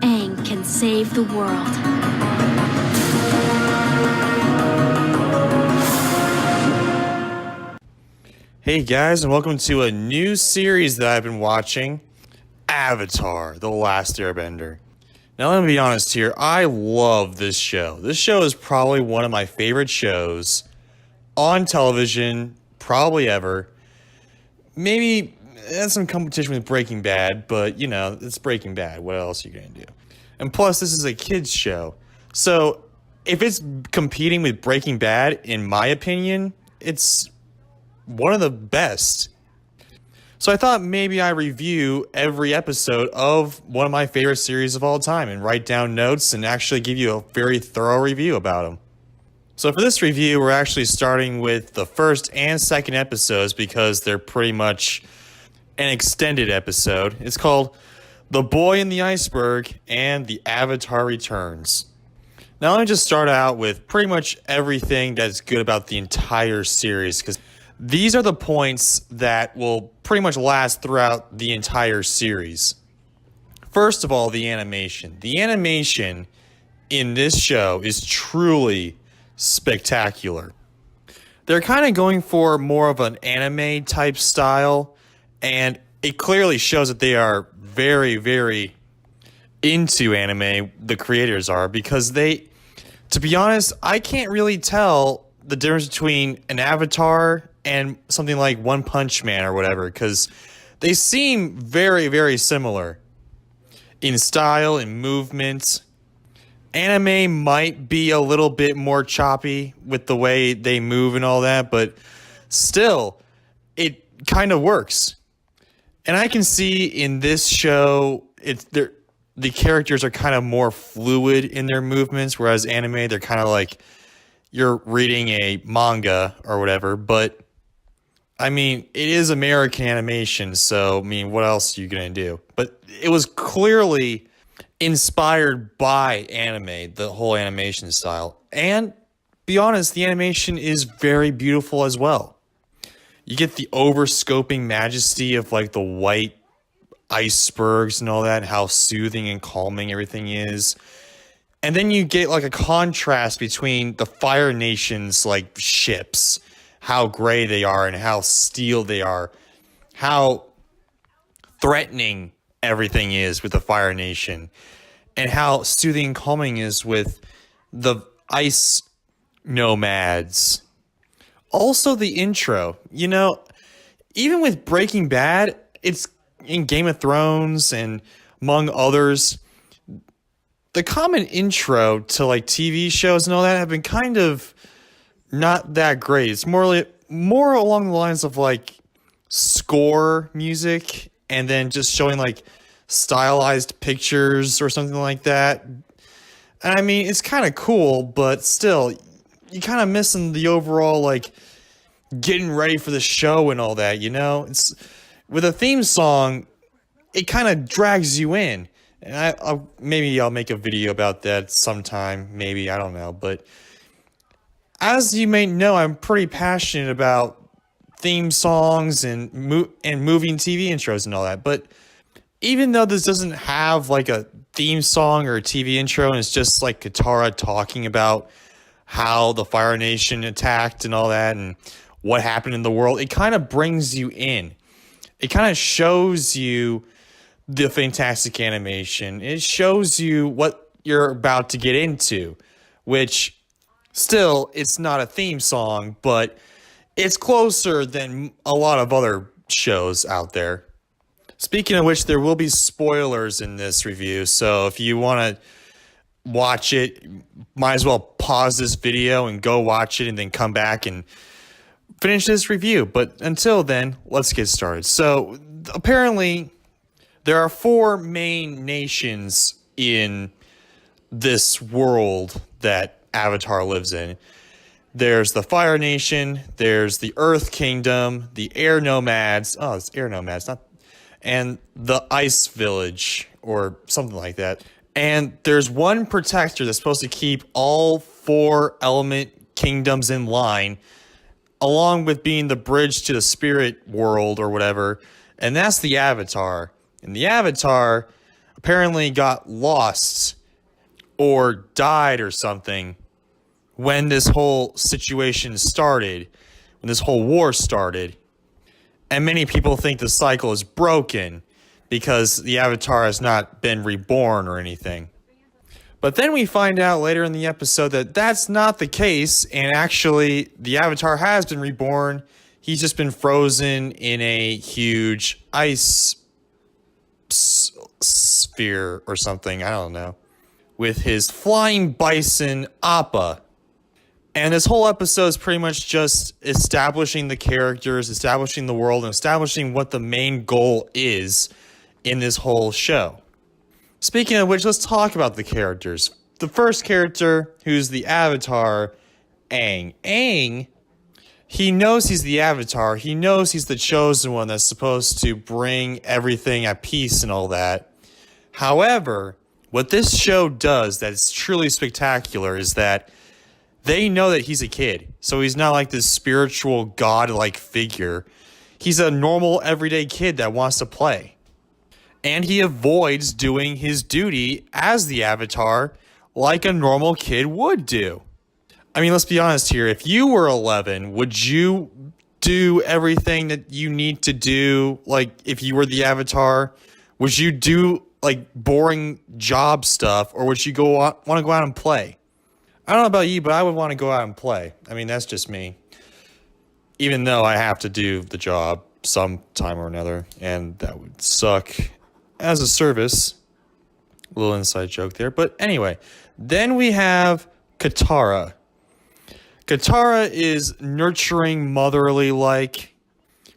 Aang can save the world. Hey guys, and welcome to a new series that I've been watching, Avatar: The Last Airbender. Now let me be honest here, I love this show. This show is probably one of my favorite shows on television, probably ever. Maybe it has some competition with Breaking Bad, but you know, it's Breaking Bad. What else are you gonna do? And plus, this is a kids show. So if it's competing with Breaking Bad, in my opinion, it's one of the best. So I thought maybe I review every episode of one of my favorite series of all time and write down notes and actually give you a very thorough review about them. So for this review, we're actually starting with the first and second episodes because they're pretty much an extended episode. It's called The Boy in the Iceberg and The Avatar Returns. Now let me just start out with pretty much everything that's good about the entire series, because these are the points that will pretty much last throughout the entire series. First of all, the animation. The animation in this show is truly spectacular. They're kind of going for more of an anime type style, and it clearly shows that they are very, very into anime, the creators are, because to be honest, I can't really tell the difference between an Avatar and something like One Punch Man or whatever, because they seem very, very similar in style and movement. Anime might be a little bit more choppy with the way they move and all that, but still, it kind of works. And I can see in this show, the characters are kind of more fluid in their movements, whereas anime, they're kind of like you're reading a manga or whatever. But I mean, it is American animation, so I mean, what else are you gonna do? But it was clearly inspired by anime, the whole animation style. And be honest, the animation is very beautiful as well. You get the overscoping majesty of like the white icebergs and all that, and how soothing and calming everything is. And then you get like a contrast between the Fire Nation's like ships, how gray they are and how steel they are, how threatening everything is with the Fire Nation, and how soothing and calming is with the ice nomads. Also the intro, you know, even with Breaking Bad, it's in Game of Thrones and among others, the common intro to like TV shows and all that have been kind of not that great. It's more along the lines of like score music and then just showing like stylized pictures or something like that. And I mean, it's kind of cool, but still, you kind of missing the overall like getting ready for the show and all that, you know? It's with a theme song, it kind of drags you in. And maybe I'll make a video about that sometime, maybe, I don't know. But as you may know, I'm pretty passionate about theme songs and movie and TV intros and all that. But even though this doesn't have like a theme song or a TV intro, and it's just like Katara talking about how the Fire Nation attacked and all that and what happened in the world, it kind of brings you in. It kind of shows you the fantastic animation. It shows you what you're about to get into, which still, it's not a theme song, but it's closer than a lot of other shows out there. Speaking of which, there will be spoilers in this review, so if you want to watch it, might as well pause this video and go watch it and then come back and finish this review. But until then, let's get started. So apparently there are 4 main nations in this world that Avatar lives in. There's the Fire Nation, there's the Earth Kingdom, the Air Nomads, it's Air Nomads, and the Ice Village, or something like that. And there's one protector that's supposed to keep all 4 element kingdoms in line, along with being the bridge to the spirit world or whatever, and that's the Avatar. And the Avatar apparently got lost or died or something when this whole situation started, when this whole war started. And many people think the cycle is broken because the Avatar has not been reborn or anything. But then we find out later in the episode that that's not the case, and actually the Avatar has been reborn. He's just been frozen in a huge ice sphere or something, I don't know, with his flying bison Appa. And this whole episode is pretty much just establishing the characters, establishing the world, and establishing what the main goal is in this whole show. Speaking of which, let's talk about the characters. The first character, who's the Avatar, Aang. Aang, he knows he's the Avatar. He knows he's the chosen one that's supposed to bring everything at peace and all that. However, what this show does that's truly spectacular is that they know that he's a kid, so he's not like this spiritual god-like figure. He's a normal, everyday kid that wants to play. And he avoids doing his duty as the Avatar like a normal kid would do. I mean, let's be honest here. If you were 11, would you do everything that you need to do, like, if you were the Avatar? Would you do, like, boring job stuff, or would you want to go out and play? I don't know about you, but I would want to go out and play. I mean, that's just me. Even though I have to do the job sometime or another, and that would suck as a service. A little inside joke there. But anyway, then we have Katara. Katara is nurturing, motherly-like,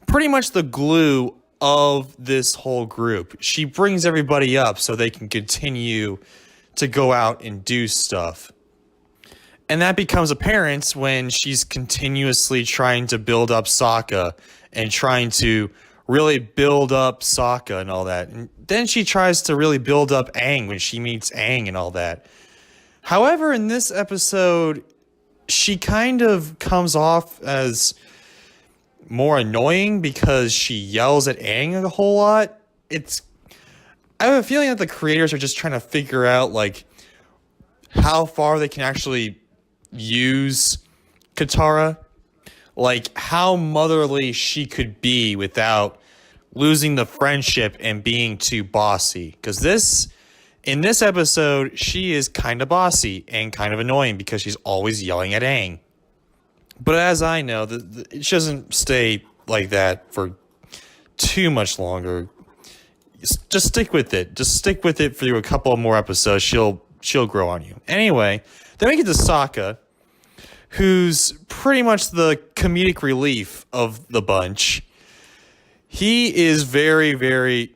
pretty much the glue of this whole group. She brings everybody up so they can continue to go out and do stuff. And that becomes apparent when she's continuously trying to build up Sokka and trying to really build up Sokka and all that. And then she tries to really build up Aang when she meets Aang and all that. However, in this episode, she kind of comes off as more annoying because she yells at Aang a whole lot. I have a feeling that the creators are just trying to figure out, like, how far they can actually use Katara, like how motherly she could be without losing the friendship and being too bossy. Because in this episode, she is kind of bossy and kind of annoying because she's always yelling at Aang. But as I know, it doesn't stay like that for too much longer. Just stick with it. Just stick with it for a couple more episodes. She'll grow on you. Anyway, then we get to Sokka, who's pretty much the comedic relief of the bunch. He is very, very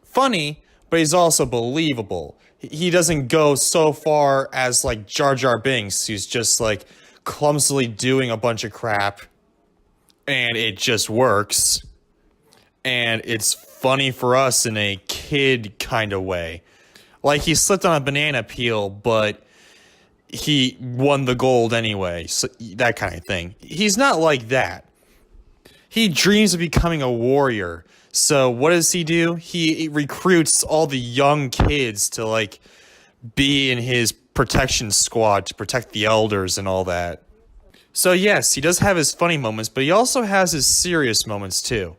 funny, but he's also believable. He doesn't go so far as like Jar Jar Binks, who's just like clumsily doing a bunch of crap, and it just works. And it's funny for us in a kid kind of way. Like he slipped on a banana peel, but he won the gold anyway, so that kind of thing. He's not like that. He dreams of becoming a warrior. So what does he do? He recruits all the young kids to like be in his protection squad to protect the elders and all that. So yes, he does have his funny moments, but he also has his serious moments too.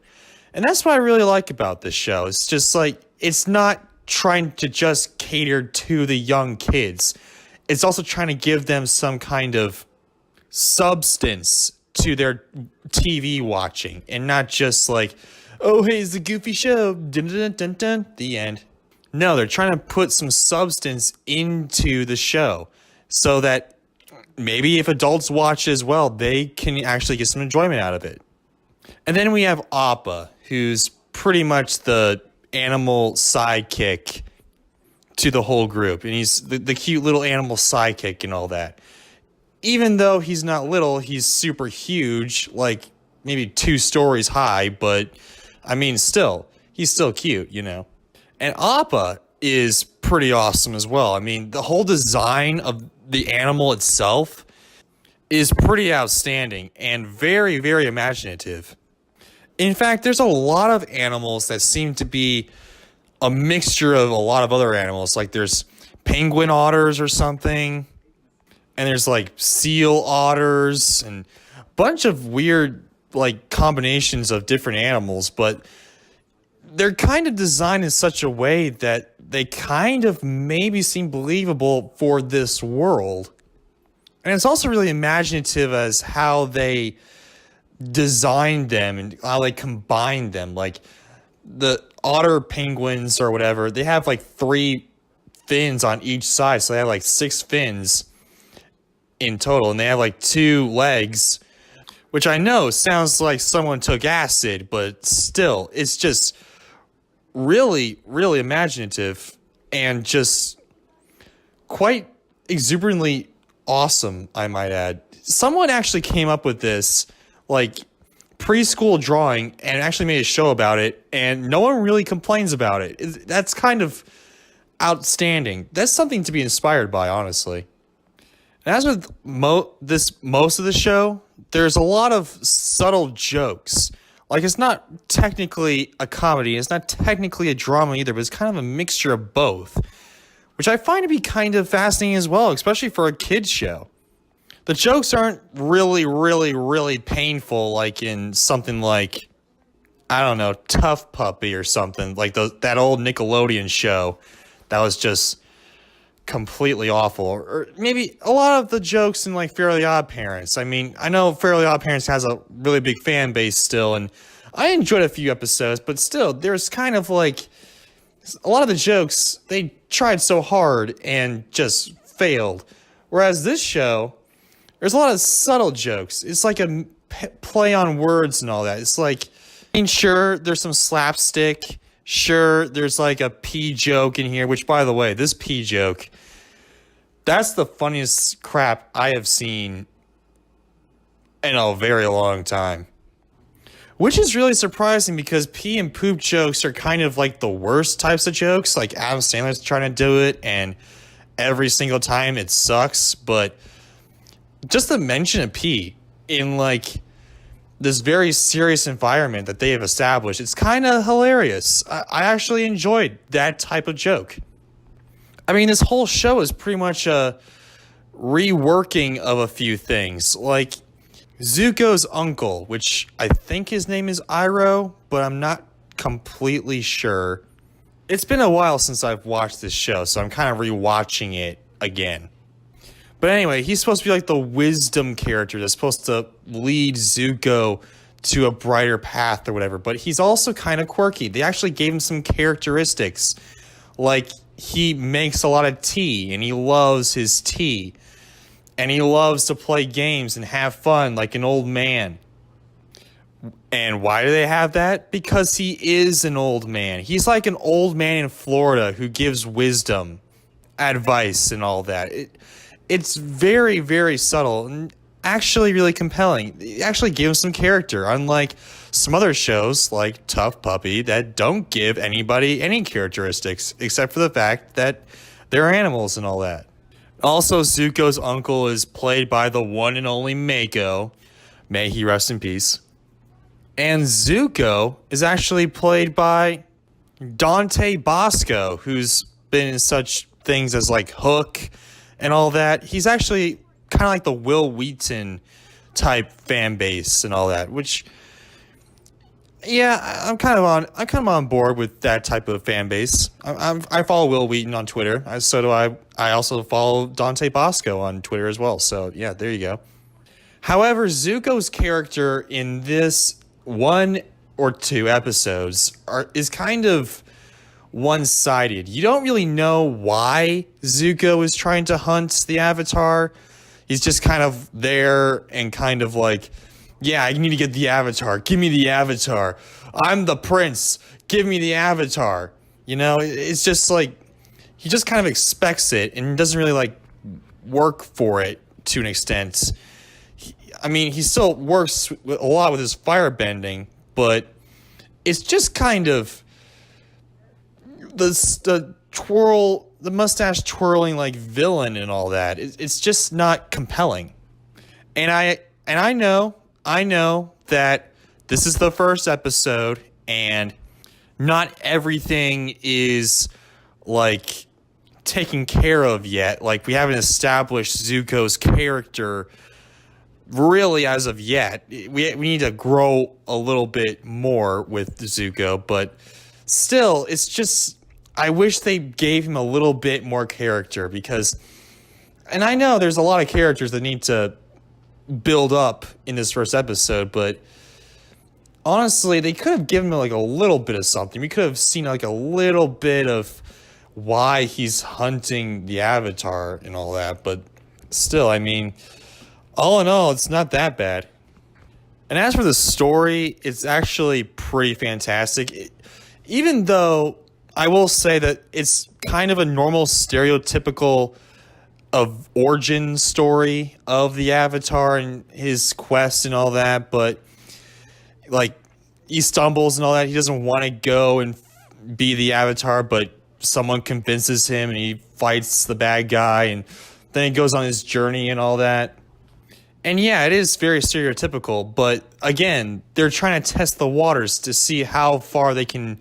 And that's what I really like about this show. It's just like, it's not trying to just cater to the young kids. It's also trying to give them some kind of substance to their TV watching and not just like, oh, hey, it's a goofy show. Dun, dun, dun, dun, the end. No, they're trying to put some substance into the show so that maybe if adults watch as well, they can actually get some enjoyment out of it. And then we have Appa, who's pretty much the animal sidekick to the whole group, and he's the cute little animal sidekick and all that. Even though he's not little, he's super huge, like maybe 2 stories high, but I mean, he's still cute, you know. And Appa is pretty awesome as well. I mean, the whole design of the animal itself is pretty outstanding and very, very imaginative. In fact, there's a lot of animals that seem to be a mixture of a lot of other animals. Like there's penguin otters or something, and there's like seal otters and a bunch of weird like combinations of different animals, but they're kind of designed in such a way that they kind of maybe seem believable for this world. And it's also really imaginative as how they designed them and how they combined them. Like the otter penguins or whatever, they have like 3 fins on each side. So they have like 6 fins in total. And they have like 2 legs, which I know sounds like someone took acid, but still, it's just really, really imaginative and just quite exuberantly awesome, I might add. Someone actually came up with this like preschool drawing and actually made a show about it, and no one really complains about it. That's kind of outstanding. That's something to be inspired by, honestly. And as with most of the show, there's a lot of subtle jokes. Like, it's not technically a comedy, it's not technically a drama either, but it's kind of a mixture of both, which I find to be kind of fascinating as well, especially for a kid's show. The jokes aren't really, really, really painful, like in something like, I don't know, Tough Puppy or something, like that old Nickelodeon show that was just completely awful. Or maybe a lot of the jokes in like Fairly Odd Parents. I mean, I know Fairly Odd Parents has a really big fan base still, and I enjoyed a few episodes, but still, there's kind of like a lot of the jokes, they tried so hard and just failed. Whereas this show, there's a lot of subtle jokes. It's like a play on words and all that. It's like, I mean, sure, there's some slapstick. Sure, there's like a pee joke in here, which, by the way, this pee joke, that's the funniest crap I have seen in a very long time. Which is really surprising because pee and poop jokes are kind of like the worst types of jokes. Like Adam Sandler's trying to do it, and every single time it sucks. But just the mention of pee in like this very serious environment that they have established, it's kind of hilarious. I actually enjoyed that type of joke. I mean, this whole show is pretty much a reworking of a few things. Like Zuko's uncle, which I think his name is Iroh, but I'm not completely sure. It's been a while since I've watched this show, so I'm kind of rewatching it again. But anyway, he's supposed to be like the wisdom character that's supposed to lead Zuko to a brighter path or whatever. But he's also kind of quirky. They actually gave him some characteristics. Like, he makes a lot of tea, and he loves his tea. And he loves to play games and have fun like an old man. And why do they have that? Because he is an old man. He's like an old man in Florida who gives wisdom, advice, and all that. It's very, very subtle and actually really compelling. It actually gives some character, unlike some other shows like Tough Puppy that don't give anybody any characteristics except for the fact that they're animals and all that. Also, Zuko's uncle is played by the one and only Mako. May he rest in peace. And Zuko is actually played by Dante Bosco, who's been in such things as like Hook and all that. He's actually kind of like the Will Wheaton type fan base and all that, which, yeah, I'm kind of on board with that type of fan base. I follow Will Wheaton on Twitter. So do I. I also follow Dante Bosco on Twitter as well. So yeah, there you go. However, Zuko's character in this 1 or 2 episodes is kind of one-sided. You don't really know why Zuko is trying to hunt the Avatar. He's just kind of there and kind of like, yeah, I need to get the Avatar. Give me the Avatar. I'm the prince. Give me the Avatar. You know, it's just like, he just kind of expects it and doesn't really like work for it to an extent. He still works a lot with his firebending, but it's just kind of the mustache twirling like villain and all that. It's just not compelling. And I know that this is the first episode and not everything is like taken care of yet. Like, we haven't established Zuko's character really as of yet. We need to grow a little bit more with Zuko, but still, it's just, I wish they gave him a little bit more character, because, and I know there's a lot of characters that need to build up in this first episode, but honestly, they could have given him like a little bit of something. We could have seen like a little bit of why he's hunting the Avatar and all that, but still, I mean, all in all, it's not that bad. And as for the story, it's actually pretty fantastic. Even though I will say that it's kind of a normal, stereotypical of origin story of the Avatar and his quest and all that, but like, he stumbles and all that. He doesn't want to go and be the Avatar, but someone convinces him and he fights the bad guy, and then he goes on his journey and all that. And yeah, it is very stereotypical, but again, they're trying to test the waters to see how far they can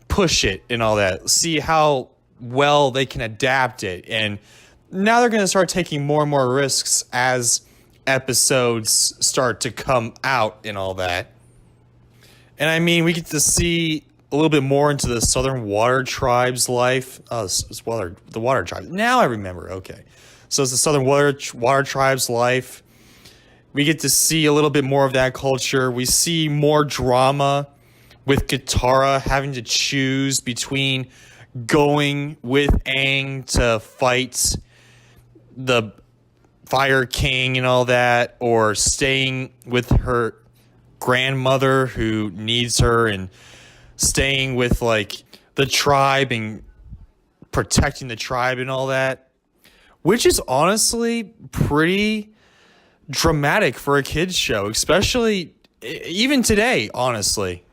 push it and all that, see how well they can adapt it. And now they're going to start taking more and more risks as episodes start to come out and all that. And I mean, we get to see a little bit more into the Southern Water Tribe's life. Oh, the Water Tribe. Now I remember. Okay. So it's the Southern Water Tribe's life. We get to see a little bit more of that culture. We see more drama with Katara having to choose between going with Aang to fight the Fire King and all that, or staying with her grandmother who needs her, and staying with like the tribe and protecting the tribe and all that, which is honestly pretty dramatic for a kids show, especially even today, honestly.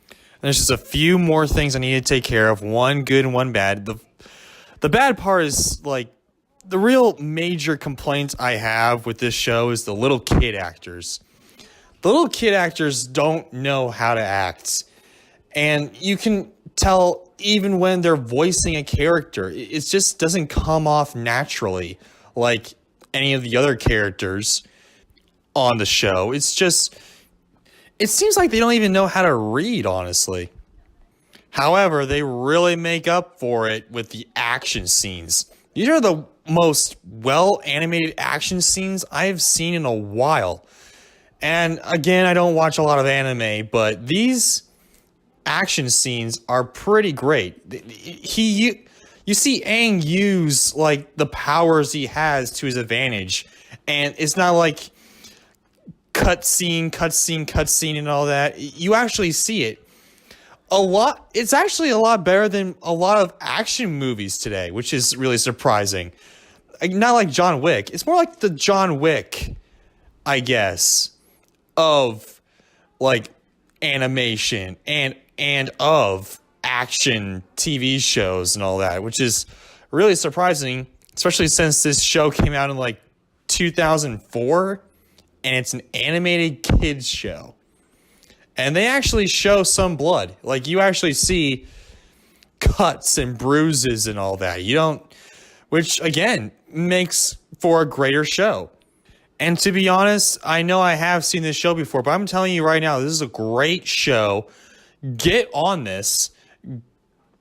And there's just a few more things I need to take care of, one good and one bad. The bad part is, like, the real major complaint I have with this show is the little kid actors. The little kid actors don't know how to act. And you can tell even when they're voicing a character, it just doesn't come off naturally like any of the other characters on the show. It's just, it seems like they don't even know how to read, honestly. However, they really make up for it with the action scenes. These are the most well-animated action scenes I have seen in a while. And again, I don't watch a lot of anime, but these action scenes are pretty great. You see Aang use like the powers he has to his advantage, and it's not like cutscene and all that. You actually see it a lot. It's actually a lot better than a lot of action movies today, which is really surprising. Not like John Wick. It's more like the John Wick, I guess, of like animation and of action TV shows and all that, which is really surprising, especially since this show came out in like 2004 and it's an animated kids show. And they actually show some blood. Like, you actually see cuts and bruises and all that. You don't, which again makes for a greater show. And to be honest, I know I have seen this show before, but I'm telling you right now, this is a great show. Get on this.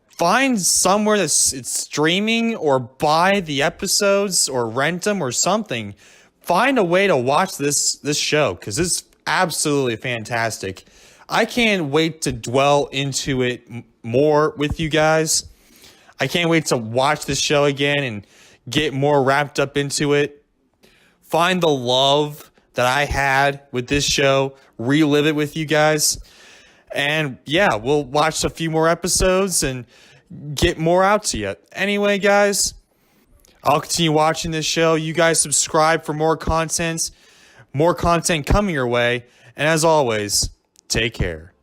Find somewhere that's it's streaming, or buy the episodes or rent them or something. Find a way to watch this show, because it's absolutely fantastic. I can't wait to dwell into it more with you guys. I can't wait to watch this show again and get more wrapped up into it. Find the love that I had with this show, relive it with you guys. And yeah, we'll watch a few more episodes and get more out to you. Anyway, guys, I'll continue watching this show. You guys subscribe for more content coming your way. And as always, take care.